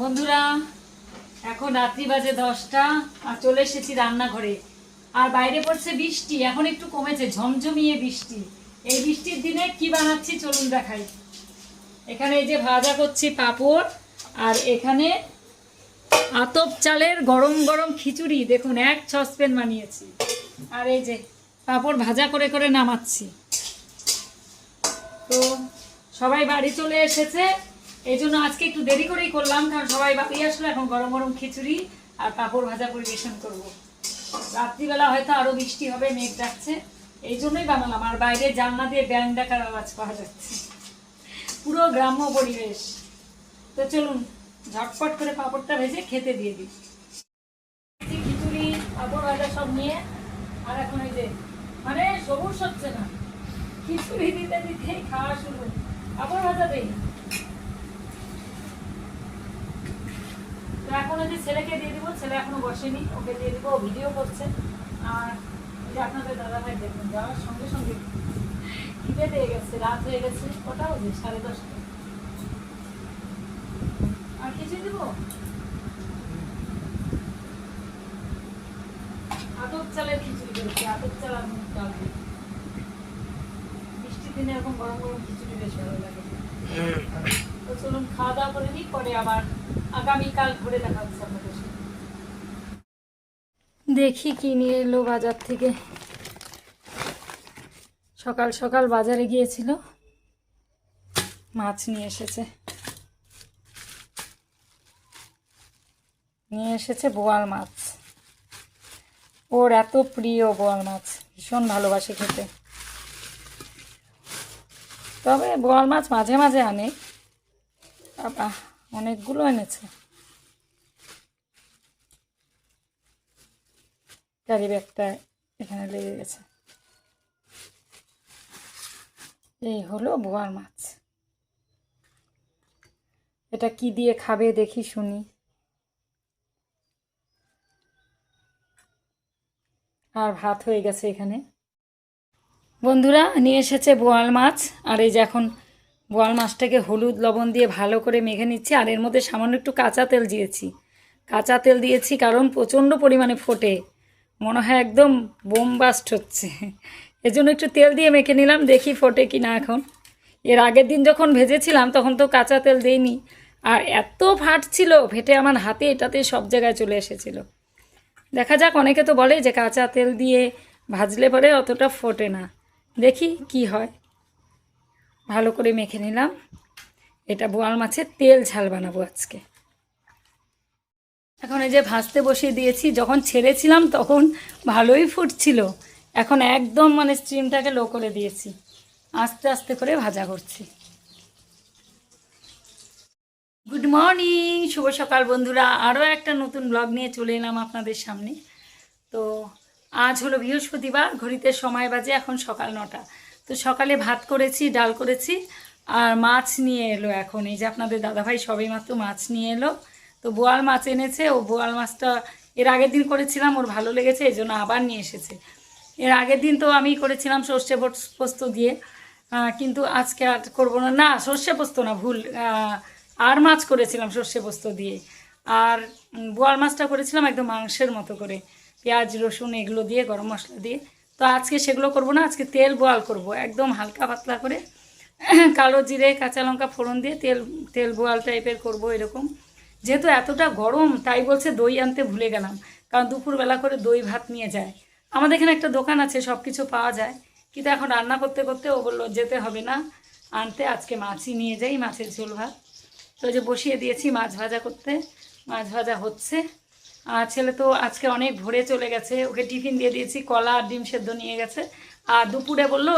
বন্ধুরা, এখন রাত্রি বাজে 10টা আর চলে এসেছি রান্নাঘরে। আর বাইরে পড়ছে বৃষ্টি, এখন একটু কমেছে, ঝমঝমিয়ে বৃষ্টি। এই বৃষ্টির দিনে কি বানাচ্ছি চলুন দেখাই। এখানে এই যে ভাজা করছি পাঁপড়, আর এখানে আতপ চালের গরম গরম খিচুড়ি, দেখুন এক সসপ্যান বানিয়েছি। আর এই যে পাঁপড় ভাজা করে করে নামাচ্ছি। তো সবাই বাড়ি চলে এসেছে, এই জন্য আজকে একটু দেরি করেই করলাম, কারণ সবাই বাড়ি আসলো। এখন গরম গরম খিচুড়ি আর পাঁপড় ভাজা পরিবেশন করব। রাত্রিবেলা হয়তো আরো বৃষ্টি হবে, মেঘ ডাকছে, এই জন্যই বানালাম। আর বাইরে জানলা দিয়ে ব্যাং ডাকার আওয়াজ পাওয়া যাচ্ছে, পুরো গ্রাম্য পরিবেশ। তো চলুন ঝটপট করে পাঁপড়টা ভেজে খেতে দিয়ে দিই। খিচুড়ি পাঁপড় ভাজা সব নিয়ে, আর এখন এই যে মানে সবুজ হচ্ছে না, খিচুড়ি দিতে দিতেই খাওয়া শুরু। পাঁপড় ভাজা দেই। তো এখন ওই যে ছেলেকে দিয়ে দিব, ছেলে এখনো বসেনি, ওকে দিয়ে দিব, ভিডিও করছে। আর এই যে আপনাদের দাদা ভাই দেখুন, যাওয়ার সঙ্গে সঙ্গে খিদে পেয়ে গেছে, রাত হয়ে গেছে, কটা বাজে 10:30। আর কিছুই দিব, আতপ চালের খিচুড়ি করেছি, আতপ চাল আর মুগ ডাল দিয়ে। বৃষ্টির দিনে এরকম গরম গরম খিচুড়ি বেশ ভালো লাগে। তো চলুন খাওয়া দাওয়া করে নিই, পরে আবার আগামীকাল ঘুরে দেখা হচ্ছে আপনাদের সাথে। দেখি কি নিয়ে এলো বাজার থেকে। সকাল সকাল বাজারে গিয়েছিল, মাছ নিয়ে এসেছে। নিয়ে এসেছে বোয়াল মাছ। ওর এত প্রিয় বোয়াল মাছ, ভীষণ ভালোবাসে খেতে। তবে বোয়াল মাছ মাঝে মাঝে আনে, বাবা অনেকগুলো এনেছে। ক্যারি ব্যাগটা এখানে লেগে গেছে। এই হলো বোয়াল মাছ। এটা কি দিয়ে খাবে দেখি শুনি। আর ভাত হয়ে গেছে এখানে। বন্ধুরা নিয়ে এসেছে বোয়াল মাছ, আর এই যে এখন বোয়াল মাছটাকে হলুদ লবণ দিয়ে ভালো করে মেখে নিচ্ছি। আর এর মধ্যে সামান্য একটু কাঁচা তেল দিয়েছি। কাঁচা তেল দিয়েছি কারণ প্রচণ্ড পরিমাণে ফোটে, মনে হয় একদম বোমবাস্ট হচ্ছে, এজন্য একটু তেল দিয়ে মেখে নিলাম, দেখি ফোটে কি না। এখন এর আগের দিন যখন ভেজেছিলাম তখন তো কাঁচা তেল দেইনি, আর এত ফাটছিল, ফেটে আমার হাতে এটাতে সব জায়গায় চলে এসেছিল। দেখা যাক, অনেকে তো বলে যে কাঁচা তেল দিয়ে ভাজলে পরে অতটা ফোটে না, দেখি কি হয়। ভালো করে মেখে নিলাম। এটা বোয়াল মাছের তেল ঝাল বানাবো আজকে। এখন এই যে ভাজতে বসিয়ে দিয়েছি, যখন ছেড়েছিলাম তখন ভালোই ফুটছিল, এখন একদম মানে স্টিমটাকে লো করে দিয়েছি, আস্তে আস্তে করে ভাজা করছি। গুড মর্নিং, শুভ সকাল বন্ধুরা, আরও একটা নতুন ব্লগ নিয়ে চলে এলাম আপনাদের সামনে। তো আজ হলো বৃহস্পতিবার, ঘড়িতে সময় বাজে এখন সকাল 9টা। তো সকালে ভাত করেছি, ডাল করেছি, আর মাছ নিয়ে এলো এখন। এই যে আপনাদের দাদাভাই সবেই মাত্র মাছ নিয়ে এলো। তো বোয়াল মাছ এনেছে, ও বোয়াল মাছটা এর আগের দিন করেছিলাম, ওর ভালো লেগেছে, এই জন্য আবার নিয়ে এসেছে। এর আগের দিন তো আমি করেছিলাম সর্ষে পোস্ত দিয়ে, কিন্তু আজকে আর করবো না। না, সর্ষে পোস্ত না, ভুল, আর মাছ করেছিলাম সর্ষে পোস্ত দিয়ে। আর বোয়াল মাছটা করেছিলাম একদম মাংসের মতো করে, পেঁয়াজ রসুন এগুলো দিয়ে, গরম মশলা দিয়ে। তো আজকে সেগুলো করব না, আজকে তেল বোয়াল করব, একদম হালকা পাতলা করে কালো জিরে কাঁচা লঙ্কা ফোড়ন দিয়ে তেল বোয়াল টাইপের করব এরকম। যেহেতু এতটা গরম, তাই বলছে দই আনতে ভুলে গেলাম, কারণ দুপুরবেলা করে দই ভাত নিয়ে যায়। আমাদের এখানে একটা দোকান আছে, সব কিছু পাওয়া যায়, কিন্তু এখন রান্না করতে করতে ও বললো যেতে হবে না আনতে, আজকে মাছই নিয়ে যাই, মাছের ঝোল ভাত। তো যে বসিয়ে দিয়েছি মাছ ভাজা করতে, মাছ ভাজা হচ্ছে। আর ছেলে তো আজকে অনেক ভোরে চলে গেছে, ওকে টিফিন দিয়ে দিয়েছি, কলা আর ডিম সেদ্ধ নিয়ে গেছে। আর দুপুরে বললো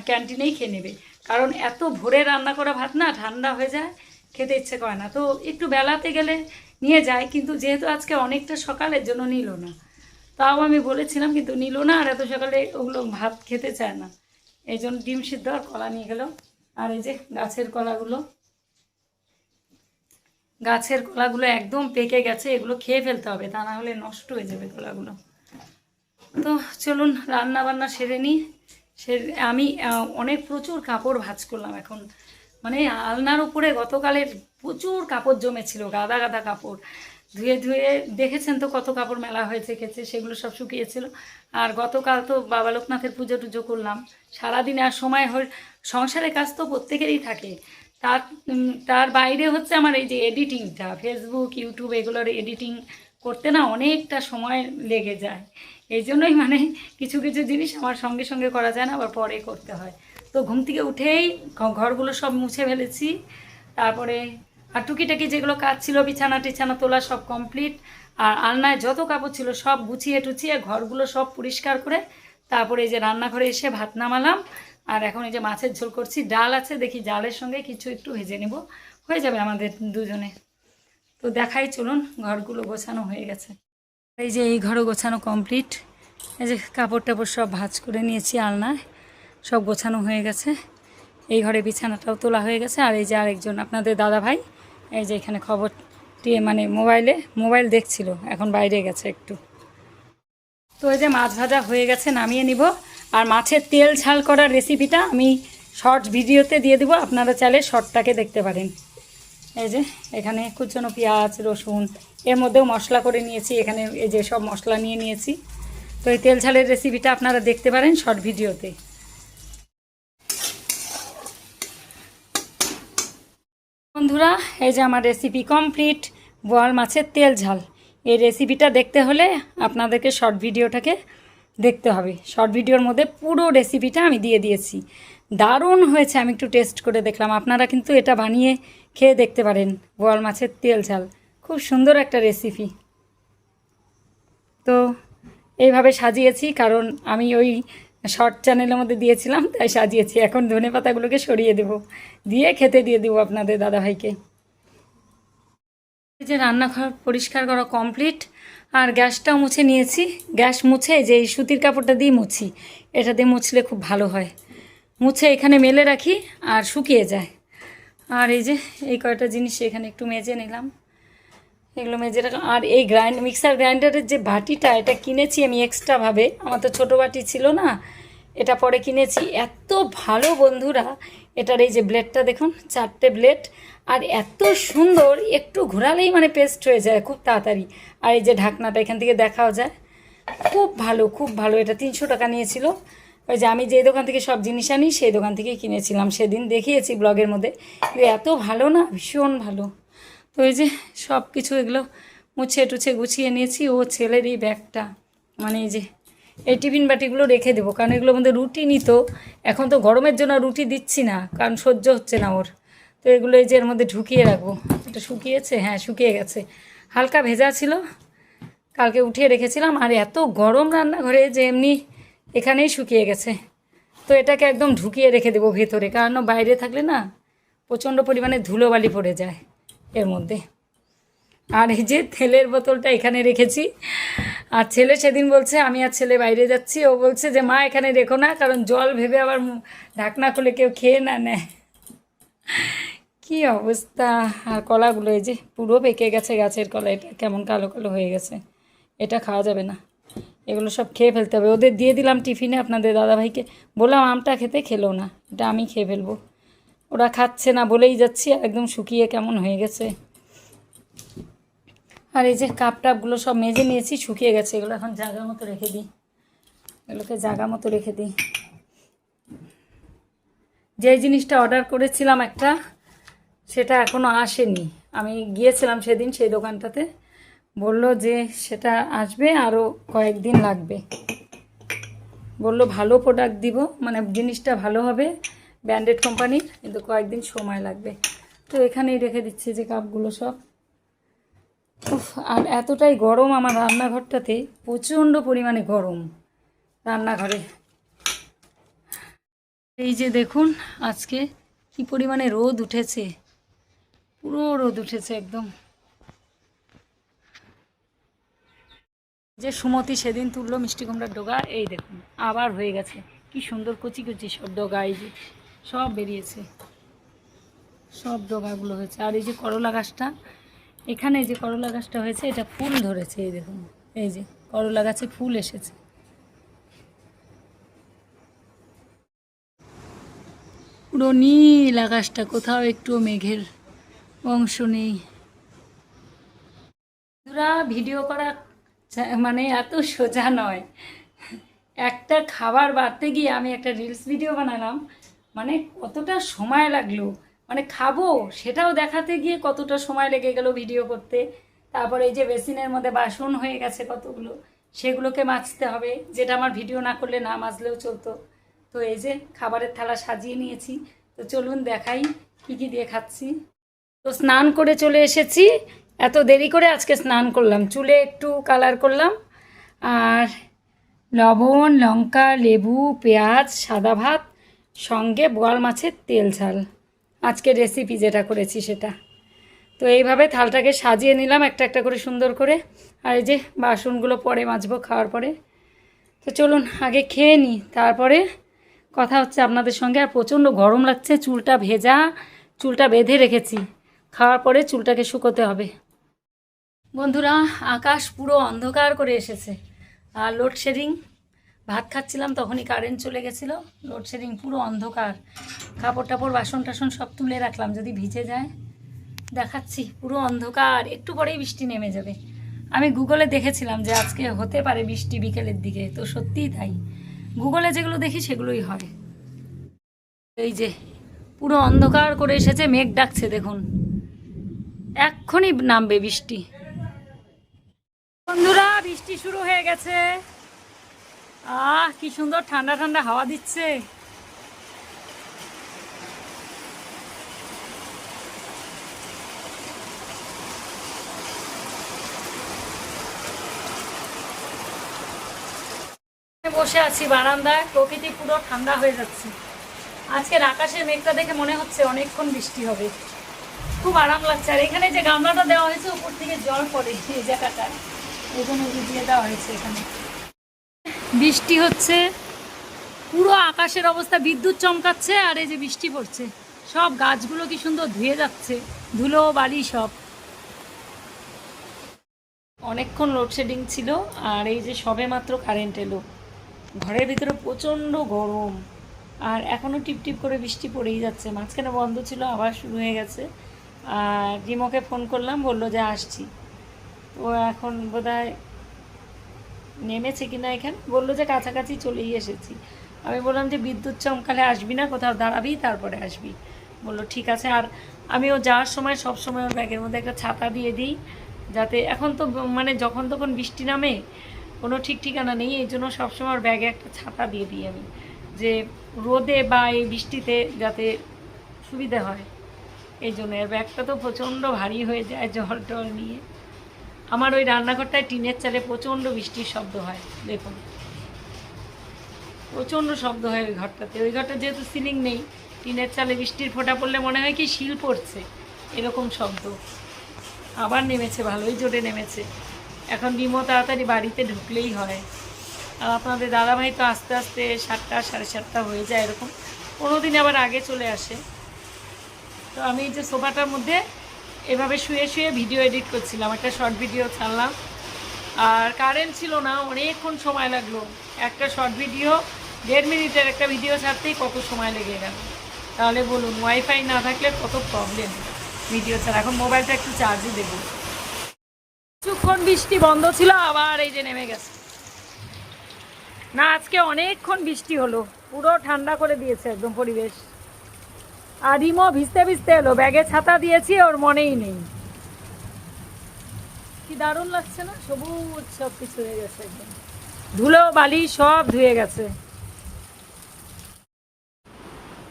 ক্যান্টিনেই খেয়ে নেবে, কারণ এত ভোরে রান্না করা ভাত না ঠান্ডা হয়ে যায়, খেতে ইচ্ছে করে না। তো একটু বেলাতে গেলে নিয়ে যায়, কিন্তু যেহেতু আজকে অনেকটা সকালের জন্য নিল না। তাও আমি বলেছিলাম, কিন্তু নিল না, আর এত সকালে ওগুলো ভাত খেতে চায় না, এই জন্য ডিম সিদ্ধ আর কলা নিয়ে গেল। আর এই যে গাছের কলাগুলো একদম পেকে গেছে, এগুলো খেয়ে ফেলতে হবে, তা না হলে নষ্ট হয়ে যাবে কলাগুলো। তো চলুন রান্না বান্না সেরে নিই। আমি প্রচুর কাপড় ভাঁজ করলাম এখন, মানে আলনার উপরে গতকালের প্রচুর কাপড় জমেছিল, গাদা গাদা কাপড়। ধুয়ে ধুয়ে দেখেছেন তো কত কাপড় মেলা হয়েছে খেয়েছে, সেগুলো সব শুকিয়েছিল। আর গতকাল তো বাবা লোকনাথের পুজো টুজো করলাম সারাদিন, আর সময় সংসারের কাজ তো প্রত্যেকেরই থাকে। তার বাইরে হচ্ছে আমার এই যে এডিটিংটা, ফেসবুক ইউটিউব এগুলোর এডিটিং করতে না অনেকটা সময় লেগে যায়। এই জন্যই মানে কিছু কিছু জিনিস আমার সঙ্গে সঙ্গে করা যায় না, আবার পরে করতে হয়। তো ঘুম থেকে উঠেই ঘরগুলো সব মুছে ফেলেছি। তারপরে আর টুকিটাকি যেগুলো কাজ ছিল, বিছানা টিছানা তোলা সব কমপ্লিট। আর আলনায় যত কাপড় ছিল সব গুছিয়ে টুছিয়ে ঘরগুলো সব পরিষ্কার করে তারপরে এই যে রান্নাঘরে এসে ভাত নামালাম। আর এখন এই যে মাছের ঝোল করছি, ডাল আছে, দেখি ডালের সঙ্গে কিছু একটু ভেজে নেব, হয়ে যাবে আমাদের দুজনে। তো দেখাই চলুন, ঘরগুলো গোছানো হয়ে গেছে। এই যে এই ঘরও গোছানো কমপ্লিট। এই যে কাপড় টাপড় সব ভাঁজ করে নিয়েছি আলনায়, সব গোছানো হয়ে গেছে। এই ঘরে বিছানাটাও তোলা হয়ে গেছে। আর এই যে আরেকজন আপনাদের দাদা ভাই এই যে এখানে খবরটি মানে মোবাইল দেখছিল, এখন বাইরে গেছে একটু। তো এই যে মাছ ভাজা হয়ে গেছে, নামিয়ে নিব। আর মাছের তেল ঝাল করার রেসিপিটা আমি শর্ট ভিডিওতে দিয়ে দেবো, আপনারা চাইলে শর্টটাকে দেখতে পারেন। এই যে এখানে কুচনো পেঁয়াজ রসুন, এর মধ্যেও মশলা করে নিয়েছি, এখানে এই যে সব মশলা নিয়ে নিয়েছি। তো এই তেল ঝালের রেসিপিটা আপনারা দেখতে পারেন শর্ট ভিডিওতে। বন্ধুরা এই যে আমার রেসিপি কমপ্লিট, বোয়াল মাছের তেল ঝাল। এই রেসিপিটা দেখতে হলে আপনাদেরকে শর্ট ভিডিওটাকে দেখতে হবে। শর্ট ভিডিওর মধ্যে পুরো রেসিপিটা আমি দিয়ে দিয়েছি, দারুণ হয়েছে। আমি একটু টেস্ট করে দেখলাম, আপনারা কিন্তু এটা বানিয়ে খেয়ে দেখতে পারেন। বোয়াল মাছের তেল ঝাল খুব সুন্দর একটা রেসিপি। তো এইভাবে সাজিয়েছি, কারণ আমি ওই শর্ট চ্যানেলের মধ্যে দিয়েছিলাম তাই সাজিয়েছি। এখন ধনে পাতাগুলোকে সরিয়ে দেব, দিয়ে খেতে দিয়ে দেবো আপনাদের দাদাভাইকে। এই যে রান্নাঘর পরিষ্কার করা কমপ্লিট, আর গ্যাসটাও মুছে নিয়েছি। গ্যাস মুছে যে এই সুতির কাপড়টা দিয়ে মুছি, এটা দিয়ে মুছলে খুব ভালো হয়। মুছে এখানে মেলে রাখি আর শুকিয়ে যায়। আর এই যে এই কয়টা জিনিস এখানে একটু মেজে নিলাম, এগুলো মেজে রাখলাম। আর এই মিক্সার গ্রাইন্ডারের যে বাটিটা, এটা কিনেছি আমি এক্সট্রাভাবে, আমার তো ছোটো বাটি ছিল না, এটা পরে কিনেছি। এত ভালো বন্ধুরা, এটার এই যে ব্লেডটা দেখুন, 4টে ব্লেড, আর এত সুন্দর, একটু ঘোরালেই মানে পেস্ট হয়ে যায় খুব তাড়াতাড়ি। আর এই যে ঢাকনাটা এখান থেকে দেখাও যায়, খুব ভালো খুব ভালো। এটা 300 টাকা নিয়েছিল। ওই যে আমি যে দোকান থেকে সব জিনিস আনি সেই দোকান থেকেই কিনেছিলাম, সেদিন দেখিয়েছি ব্লগের মধ্যে। এত ভালো না, ভীষণ ভালো। তো এই যে সব কিছু এগুলো মুছে টুছে গুছিয়ে নিয়েছি। ও ছেলের এই ব্যাগটা, মানে এই যে এই টিফিন বাটিগুলো রেখে দেবো, কারণ এগুলোর মধ্যে রুটি নিত। এখন তো গরমের জন্য রুটি দিচ্ছি না, কারণ সহ্য হচ্ছে না ওর। তো এগুলো এই যে এর মধ্যে ঢুকিয়ে রাখবো। এটা শুকিয়েছে, হ্যাঁ শুকিয়ে গেছে, হালকা ভেজা ছিল, কালকে উঠিয়ে রেখেছিলাম। আর এত গরম রান্নাঘরে যে এমনি এখানেই শুকিয়ে গেছে। তো এটাকে একদম ঢুকিয়ে রেখে দেবো ভেতরে, কারণ বাইরে থাকলে না প্রচণ্ড পরিমাণে ধুলোবালি পড়ে যায় এর মধ্যে। আর এই যে তেলের বোতলটা এখানে রেখেছি। আর ছেলে সেদিন বলছে, আমি আর ছেলে বাইরে যাচ্ছি, ও বলছে যে মা এখানে রেখো না, কারণ জল ভেবে আবার ঢাকনা খুলে কেউ খেয়ে না নেয়। কি অবস্থা। আর কলাগুলো এই যে পুরো পেকে গেছে, গাছের কলা, এটা কেমন কালো কালো হয়ে গেছে, এটা খাওয়া যাবে না। এগুলো সব খেয়ে ফেলতে হবে। ওদের দিয়ে দিলাম টিফিনে, আপনাদের দাদাভাইকে বললাম আমটা খেতে, খেলো না, এটা আমি খেয়ে ফেলবো। ওরা খাচ্ছে না বলেই যাচ্ছি, একদম শুকিয়ে কেমন হয়ে গেছে। আর এই যে কাপ টাপগুলো সব মেজে নিয়েছি, শুকিয়ে গেছে। এগুলো এখন জায়গা মতো রেখে দিই, এগুলোকে জায়গা মতো রেখে দিই। যে জিনিসটা অর্ডার করেছিলাম একটা, সেটা এখনও আসেনি। আমি গিয়েছিলাম সেদিন সেই দোকানটাতে, বলল যে সেটা আসবে আরও কয়েকদিন লাগবে। বলল ভালো প্রোডাক্ট দিব, মানে জিনিসটা ভালো হবে, ব্র্যান্ডেড কোম্পানির, কিন্তু কয়েকদিন সময় লাগবে। তো এখানেই রেখে দিচ্ছি যে কাপগুলো সব। আর এতটাই গরম আমার রান্নাঘরটাতে, প্রচণ্ড পরিমাণে গরম রান্নাঘরে। এই যে দেখুন আজকে কি পরিমাণে রোদ উঠেছে, পুরো রোদ উঠেছে একদম। যে সুমতি সেদিন তুললো মিষ্টি কুমড়ার ডগা, এই দেখুন আবার হয়ে গেছে, কি সুন্দর কচি কচি সব ডগা, এই যে সব বেরিয়েছে, সব ডগাগুলো হয়েছে। আর এই যে করলা গাছটা, এখানে যে করলা গাছটা হয়েছে, এটা ফুল ধরেছে, এই দেখুন, এই যে করলা গাছে ফুল এসেছে। পুরো নীল আকাশটা, কোথাও একটু মেঘের অংশ নেই। বন্ধুরা, ভিডিও করা মানে এত সোজা নয়। একটা খাবার বাড়তে গিয়ে আমি একটা রিলস ভিডিও বানালাম, মানে কতটা সময় লাগলো, মানে খাবো সেটাও দেখাতে গিয়ে কতটা সময় লেগে গেল ভিডিও করতে। তারপরে এই যে বেসিনের মধ্যে বাসন হয়ে গেছে কতগুলো, সেগুলোকে মাজতে হবে, যেটা আমার ভিডিও না করলে না মাজলেও চলতো। তো এই যে খাবারের থালা সাজিয়ে নিয়েছি, তো চলুন দেখাই কী কী দিয়ে খাচ্ছি। তো স্নান করে চলে এসেছি, এত দেরি করে আজকে স্নান করলাম, চুলে একটু কালার করলাম, আর লবণ, লঙ্কা, লেবু, পেঁয়াজ, সাদা ভাত, সঙ্গে বোয়াল মাছের তেল ঝাল, আজকে রেসিপি যেটা করেছি সেটা। তো এইভাবে থালটাকে সাজিয়ে নিলাম একটা একটা করে সুন্দর করে। আর এই যে বাসনগুলো পরে মাজবো খাওয়ার পরে। তো চলুন আগে খেয়ে নিই, তারপরে কথা হচ্ছে আপনাদের সঙ্গে। আর প্রচণ্ড গরম লাগছে, চুলটা ভেজা, চুলটা বেঁধে রেখেছি, খাওয়ার পরে চুলটাকে শুকোতে হবে। বন্ধুরা, আকাশ পুরো অন্ধকার করে এসেছে, আর লোডশেডিং। ভাত খাচ্ছিলাম তখনই কারেন্ট চলে গেছিলো, লোডশেডিং, পুরো অন্ধকার। কাপড় টাপড় বাসন টাসন সব তুলে রাখলাম যদি ভিজে যায়। দেখাচ্ছি পুরো অন্ধকার, একটু পরেই বৃষ্টি নেমে যাবে। আমি গুগলে দেখেছিলাম যে আজকে হতে পারে বৃষ্টি বিকেলের দিকে, তো সত্যিই তাই, গুগলে যেগুলো দেখি সেগুলোই হয়। এই যে পুরো অন্ধকার করে এসেছে, মেঘ ডাকছে দেখুন, এক্ষুনি নামবে বৃষ্টি। বন্ধুরা, বৃষ্টি শুরু হয়ে গেছে। কি সুন্দর ঠান্ডা ঠান্ডা হাওয়া দিচ্ছে। বসে আছি বারান্দায়, প্রকৃতি পুরো ঠান্ডা হয়ে যাচ্ছে। আজকের আকাশের মেঘটা দেখে মনে হচ্ছে অনেকক্ষণ বৃষ্টি হবে, খুব আরাম লাগছে। আর এখানে যে গামলাটা দেওয়া হয়েছে উপর থেকে জল পড়ে এই জায়গাটায়, এই জন্য দিয়ে দেওয়া হয়েছে এখানে। বৃষ্টি হচ্ছে, পুরো আকাশের অবস্থা, বিদ্যুৎ চমকাচ্ছে, আর এই যে বৃষ্টি পড়ছে, সব গাছগুলো কি সুন্দর ধুয়ে যাচ্ছে, ধুলো বালি সব। অনেকক্ষণ লোডশেডিং ছিল, আর এই যে সবে মাত্র কারেন্ট এলো। ঘরের ভিতরে প্রচণ্ড গরম, আর এখনও টিপটিপ করে বৃষ্টি পড়েই যাচ্ছে, মাঝখানে বন্ধ ছিল আবার শুরু হয়ে গেছে। আর রিমোকে ফোন করলাম, বললো যে আসছি। তো এখন বোধহয় নেমেছে কিনা, এখানে বললো যে কাছাকাছি চলেই এসেছি। আমি বললাম যে বিদ্যুৎ চমকালে আসবি না, কোথাও দাঁড়াবি তারপরে আসবি। বললো ঠিক আছে। আর আমিও যাওয়ার সময় সব সময় ওর ব্যাগের মধ্যে একটা ছাতা দিয়ে দিই, যাতে এখন তো মানে যখন তখন বৃষ্টি নামে, কোনো ঠিক ঠিকানা নেই, এই জন্য সবসময় ওর ব্যাগে একটা ছাতা দিয়ে দিই আমি, যে রোদে বা এই বৃষ্টিতে যাতে সুবিধা হয়। এই জন্য এর ব্যাগটা তো প্রচণ্ড ভারী হয়ে যায় জল টল নিয়ে। আমার ওই রান্নাঘরটায় টিনের চালে প্রচণ্ড বৃষ্টির শব্দ হয়, দেখুন প্রচণ্ড শব্দ হয় ওই ঘরটাতে। ওই ঘরটা যেহেতু সিলিং নেই, টিনের চালে বৃষ্টির ফোঁটা পড়লে মনে হয় কি শিল পড়ছে, এরকম শব্দ। আবার নেমেছে, ভালোই জোরে নেমেছে। এখন রিমো তাড়াতাড়ি বাড়িতে ঢুকলেই হয়। আর আপনাদের দাদাভাই তো আস্তে আস্তে 7টা 7:30 হয়ে যায় এরকম, কোনো দিন আবার আগে চলে আসে। তো আমি এই যে সোফাটার মধ্যে এভাবে শুয়ে শুয়ে ভিডিও এডিট করছিলাম, একটা শর্ট ভিডিও ছাড়লাম। আর কারেন্ট ছিল না, অনেকক্ষণ সময় লাগলো। একটা শর্ট ভিডিও 1.5 মিনিটের একটা ভিডিও ছাড়তেই কত সময় লেগে গেল, তাহলে বলুন। ওয়াইফাই না থাকলে কত প্রবলেম ভিডিও ছাড়া। এখন মোবাইলটা একটু চার্জে দেবো। কিছুক্ষণ বৃষ্টি বন্ধ ছিল, আবার এই যে নেমে গেছে। না, আজকে অনেকক্ষণ বৃষ্টি হলো, পুরো ঠান্ডা করে দিয়েছে একদম পরিবেশ। আর রিমো ভিজতে ভিজতে এলো, ব্যাগে ছাতা দিয়েছি, ওর মনেই নেই। কি দারুণ লাগছে না, সবুজ সব কিছু হয়ে গেছে একদম, ধুলো বালি সব ধুয়ে গেছে।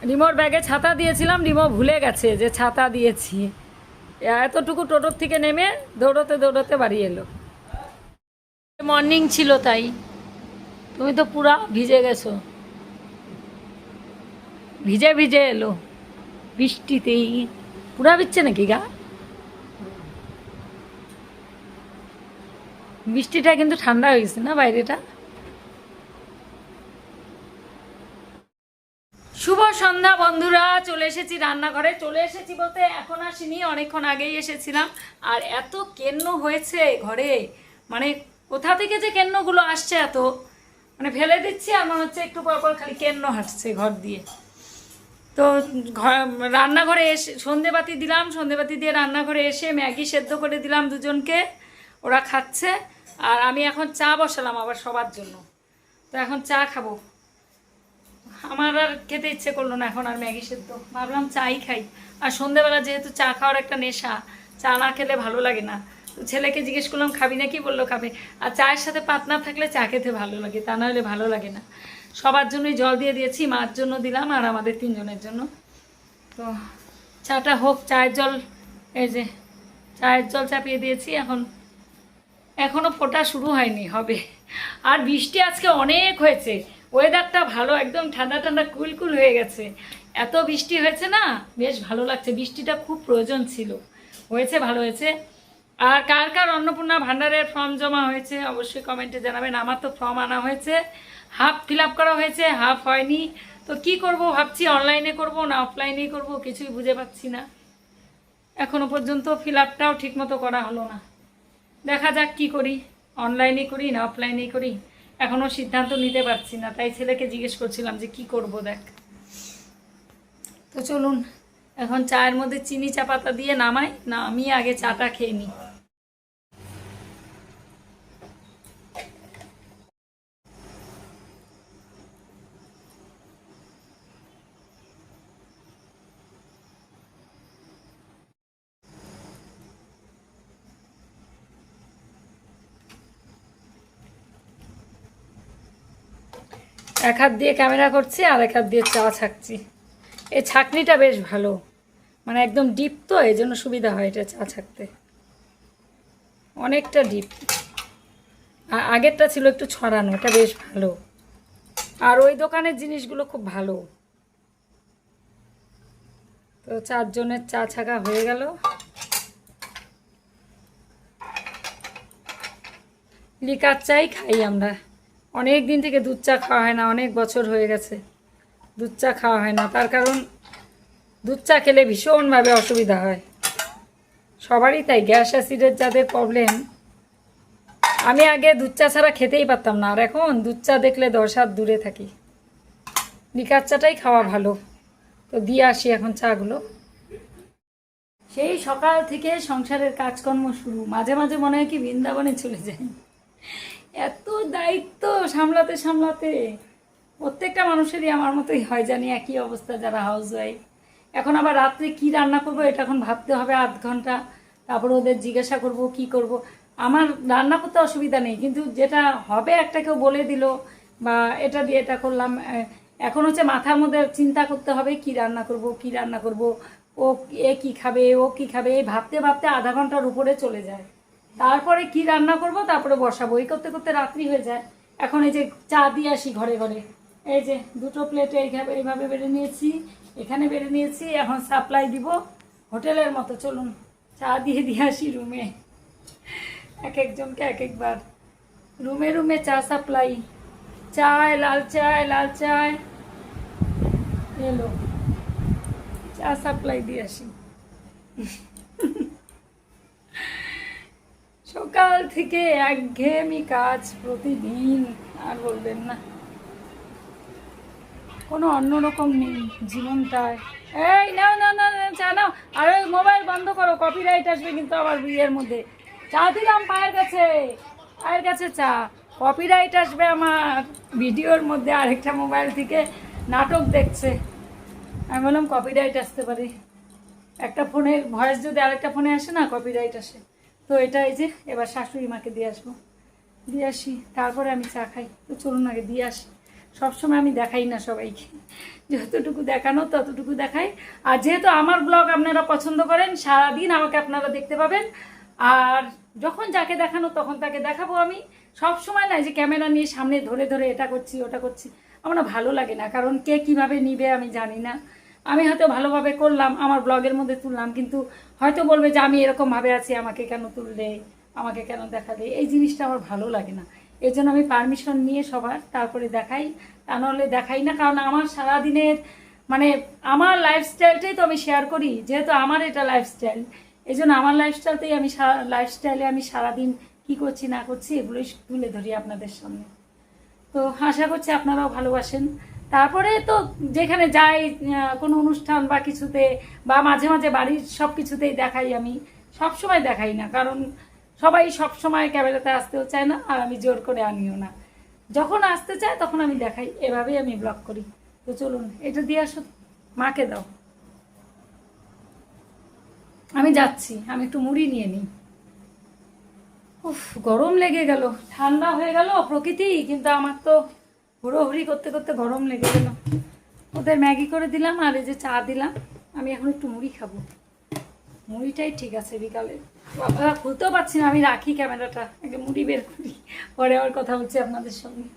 রিমোর ব্যাগে ছাতা দিয়েছিলাম, রিমো ভুলে গেছে যে ছাতা দিয়েছি। এতটুকু টোটোর থেকে নেমে দৌড়তে দৌড়তে বাড়ি এলো। মর্নিং ছিল তাই। তুমি তো পুরা ভিজে গেছো, ভিজে ভিজে এলো বৃষ্টিতেই। পুরা ভিজছে নাকি গা? বৃষ্টিটা কিন্তু ঠান্ডা হয়েছে না বাইরেটা। শুভ সন্ধ্যা বন্ধুরা, চলে এসেছি রান্নাঘরে। চলে এসেছি বলতে এখন আসিনি, অনেকক্ষণ আগেই এসেছিলাম। আর এত কেন্ন হয়েছে ঘরে, মানে কোথা থেকে যে কেন্নগুলো আসছে এত, মানে ফেলে দিচ্ছি আর মনে হচ্ছে একটু পর পর খালি কেন্ন হাঁটছে ঘর দিয়ে। তো রান্নাঘরে এসে সন্ধেবাতি দিলাম, সন্ধেবাতি দিয়ে রান্নাঘরে এসে ম্যাগি সেদ্ধ করে দিলাম দুজনকে, ওরা খাচ্ছে। আর আমি এখন চা বসালাম আবার সবার জন্য। তো এখন চা খাবো। আমার আর খেতে ইচ্ছে করলো না এখন আর ম্যাগি সেদ্ধ, ভাবলাম চাই খাই। আর সন্ধেবেলা যেহেতু চা খাওয়ার একটা নেশা, চা না খেলে ভালো লাগে না। তো ছেলেকে জিজ্ঞেস করলাম খাবি না কি, বললো খাবে। আর চায়ের সাথে পাতনা থাকলে চা খেতে ভালো লাগে, তা নাহলে ভালো লাগে না। সবার জন্যই জল দিয়ে দিয়েছি, মার জন্য দিলাম আর আমাদের তিনজনের জন্য। তো চাটা হোক, চায়ের জল, এই যে চায়ের জল চাপিয়ে দিয়েছি। এখনও ফোটা শুরু হয়নি, হবে। আর বৃষ্টি আজকে অনেক হয়েছে, ওয়েদারটা ভালো, একদম ঠান্ডা ঠান্ডা কুলকুল হয়ে গেছে। এত বৃষ্টি হয়েছে না, বেশ ভালো লাগছে। বৃষ্টিটা খুব প্রয়োজন ছিল, হয়েছে, ভালো হয়েছে। আর কার কার অন্নপূর্ণা ভাণ্ডারের ফর্ম জমা হয়েছে অবশ্যই কমেন্টে জানাবেন। আমার তো ফর্ম আনা হয়েছে, হাফ ফিল আপ করা হয়েছে, হাফ হয়নি। তো কি করব ভাবছি, অনলাইনে করব না অফলাইনেই করব, কিছুই বুঝে পাচ্ছি না। এখনো পর্যন্ত ফিল আপটাও ঠিকমতো করা হলো না। দেখা যাক কি করি, অনলাইনে করি না অফলাইনেই করি, এখনও সিদ্ধান্ত নিতে পারছি না। তাই ছেলেকে জিজ্ঞেস করছিলাম যে কি করব দেখ। তো চলুন এখন চায়ের মধ্যে চিনি চা পাতা দিয়ে নামাই, না আমি আগে চাটা খেয়ে নিই। এক হাত দিয়ে ক্যামেরা করছি আর এক হাত দিয়ে চা ছাঁকছি। এই ছাঁকনিটা বেশ ভালো, মানে একদম ডিপ, তো এই জন্য সুবিধা হয় এটা চা ছাঁকতে, অনেকটা ডিপ। আর আগেরটা ছিল একটু ছড়ানো, এটা বেশ ভালো। আর ওই দোকানের জিনিসগুলো খুব ভালো। তো চারজনের চা ছাঁকা হয়ে গেল। লিকার চাই খাই আমরা, অনেক দিন থেকে দুধ চা খাওয়া হয় না, অনেক বছর হয়ে গেছে দুধ চা খাওয়া হয় না। তার কারণ দুধ চা খেলে ভীষণভাবে অসুবিধা হয় সবারই, তাই গ্যাস অ্যাসিডের যাদের প্রবলেম। আমি আগে দুধ চা ছাড়া খেতেই পারতাম না, আর এখন দুধ চা দেখলে 10 হাত দূরে থাকি। লিকার চাটাই খাওয়া ভালো। তো দিয়ে আসি এখন চাগুলো। সেই সকাল থেকে সংসারের কাজকর্ম শুরু, মাঝে মাঝে মনে হয় কি বৃন্দাবনে চলে যাই। এত দায়িত্ব সামলাতে সামলাতে প্রত্যেকটা মানুষেরই আমার মতোই হয় জানি, একই অবস্থা যারা হাউস ওয়াইফ। এখন আবার রাত্রে কি রান্না করব এটা এখন ভাবতে হবে আধ ঘন্টা, তারপরে ওদের জিজ্ঞাসা করব কি করব। আমার রান্না করতে অসুবিধা নেই, কিন্তু যেটা হবে একটা কেউ বলে দিল বা এটা দিয়ে এটা করলাম, এখন হচ্ছে মাথার মধ্যে চিন্তা করতে হবে কি রান্না করব কি রান্না করব, ও এ কী খাবে ও কী খাবে, এই ভাবতে ভাবতে আধা ঘন্টার উপরে চলে যায়। তারপরে কি রান্না করব, তারপরে বসাবো, এই করতে করতে রাত্রি হয়ে যায়। এখন এই যে চা দিয়ে আসি ঘরে ঘরে, এই যে দুটো প্লেটে এইভাবে বেড়ে নিয়েছি, এখানে বেড়ে নিয়েছি, এখন সাপ্লাই দিব হোটেলের মতো। চলুন চা দিয়ে দিয়ে আসি রুমে, এক একজনকে এক একবার রুমে রুমে চা সাপ্লাই। চায় লাল চায়, লাল চায় এলো, চা সাপ্লাই দিয়ে আসি। সকাল থেকে একঘেয়েমি কাজ প্রতিদিন, আর বলবেন না, কোনো অন্যরকম নেই জীবনটায়। এই নাও না না চা নাও, আর ওই মোবাইল বন্ধ করো, কপিরাইট আসবে কিন্তু আবার বিয়ের মধ্যে। চা দিলাম পায়ের কাছে, পায়ের কাছে চা, কপিরাইট আসবে আমার ভিডিওর মধ্যে। আরেকটা মোবাইল থেকে নাটক দেখছে, আমি বললাম কপিরাইট আসতে পারে, একটা ফোনের ভয়েস যদি আরেকটা ফোনে আসে না কপিরাইট আসে। তো এটা এই যে এবার শাশুড়ি মাকে দিয়ে আসবো, দিয়ে আসি তারপরে আমি চা খাই। তো চলুন আগে দিয়ে আসি। সবসময় আমি দেখাই না সবাইকে, যতটুকু দেখানো ততটুকু দেখাই। আর যেহেতু আমার ব্লগ আপনারা পছন্দ করেন, সারাদিন আমাকে আপনারা দেখতে পাবেন। আর যখন যাকে দেখানো তখন তাকে দেখাবো। আমি সব সময় না যে ক্যামেরা নিয়ে সামনে ধরে ধরে এটা করছি ওটা করছি, আমার ভালো লাগে না। কারণ কে কিভাবে নিবে আমি জানি না। আমি হয়তো ভালোভাবে করলাম, আমার ব্লগের মধ্যে তুললাম, কিন্তু হয়তো বলবে যে আমি এরকমভাবে আছি, আমাকে কেন তুললে, আমাকে কেন দেখালে। এই জিনিসটা আমার ভালো লাগে না, এই জন্য আমি পারমিশন নিয়ে সবার তারপরে দেখাই, তা নাহলে দেখাই না। কারণ আমার সারাদিনের মানে আমার লাইফস্টাইলটাই তো আমি শেয়ার করি, যেহেতু আমার এটা লাইফস্টাইল, এই জন্য আমার লাইফস্টাইলতেই আমি লাইফস্টাইলে আমি সারাদিন কী করছি না করছি এগুলোই তুলে ধরি আপনাদের সামনে। তো আশা করছি আপনারাও ভালোবাসেন। তারপরে তো যেখানে যাই কোনো অনুষ্ঠান বা কিছুতে বা মাঝে মাঝে বাড়ির সব কিছুতেই দেখাই। আমি সব সময় দেখাই না, কারণ সবাই সব সময় ক্যামেরাতে আসতেও চায় না, আর আমি জোর করে আনিও না। যখন আসতে চায় তখন আমি দেখাই, এভাবেই আমি ব্লগ করি। তো চলুন, এটা দিয়ে আসো, মাকে দাও। আমি যাচ্ছি, আমি একটু মুড়ি নিয়ে নিই। উফ, গরম লেগে গেল। ঠান্ডা হয়ে গেল প্রকৃতি, কিন্তু আমার তো হুড়োহুড়ি করতে করতে গরম লেগে গেল। ওদের ম্যাগি করে দিলাম, আর এই যে চা দিলাম। আমি এখন একটু মুড়ি খাবো। মুড়িটাই ঠিক আছে বিকালে। বাবা, খুলতেও পারছি না, আমি রাখি ক্যামেরাটা, আগে মুড়ি বের করি, পরে আবার কথা বলছি আপনাদের সঙ্গে।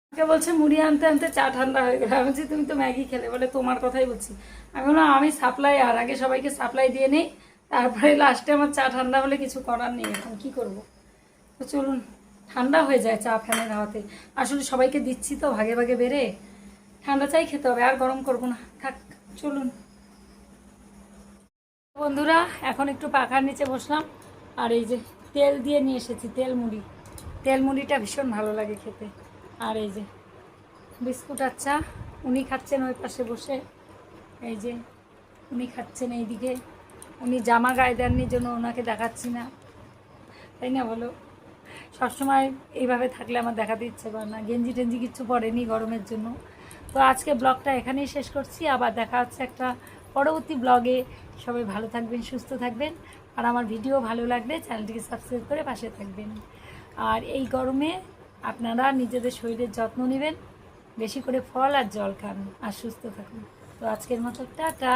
আমাকে বলছে মুড়ি আনতে আনতে চা ঠান্ডা হয়ে গেল। আমি বলছি তুমি তো ম্যাগি খেলে, বলে তোমার কথাই বলছি। আমি বললাম আমি সাপ্লাই, আর আগে সবাইকে সাপ্লাই দিয়ে নেই, তারপরে লাস্টে আমার চা ঠান্ডা হলে কিছু করার নেই, এখন কী করবো। তো চলুন, ঠান্ডা হয়ে যায় চা ফ্যানের হাওয়াতে। আসলে সবাইকে দিচ্ছি তো ভাগে ভাগে বেড়ে, ঠান্ডা চাই খেতে হবে, আর গরম করবো না, থাক। চলুন বন্ধুরা, এখন একটু পাখার নিচে বসলাম, আর এই যে তেল দিয়ে নিয়ে এসেছি, তেল মুড়ি। তেল মুড়িটা ভীষণ ভালো লাগে খেতে। আর এই যে বিস্কুট আর চা, উনি খাচ্ছেন ওই পাশে বসে, এই যে উনি খাচ্ছেন এইদিকে। উনি জামা গায়ে দেননি জন্য ওনাকে দেখাচ্ছি না, তাই না বলো? সবসময় এইভাবে থাকলে আমার দেখাতে ইচ্ছে করে না। গেঞ্জি টেঞ্জি কিচ্ছু পরেনি গরমের জন্য। তো আজকে ব্লগটা এখানেই শেষ করছি, আবার দেখা হচ্ছে একটা পরবর্তী ব্লগে। সবাই ভালো থাকবেন, সুস্থ থাকবেন, আর আমার ভিডিও ভালো লাগলে চ্যানেলটিকে সাবস্ক্রাইব করে পাশে থাকবেন। আর এই গরমে আপনারা নিজেদের শরীরের যত্ন নেবেন, বেশি করে ফল আর জল খান, আর সুস্থ থাকুন। তো আজকের মতো টাটা।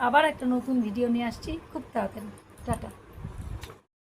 আবার একটা নতুন ভিডিও নিয়ে আসছি খুব তাড়াতাড়ি। টাটা।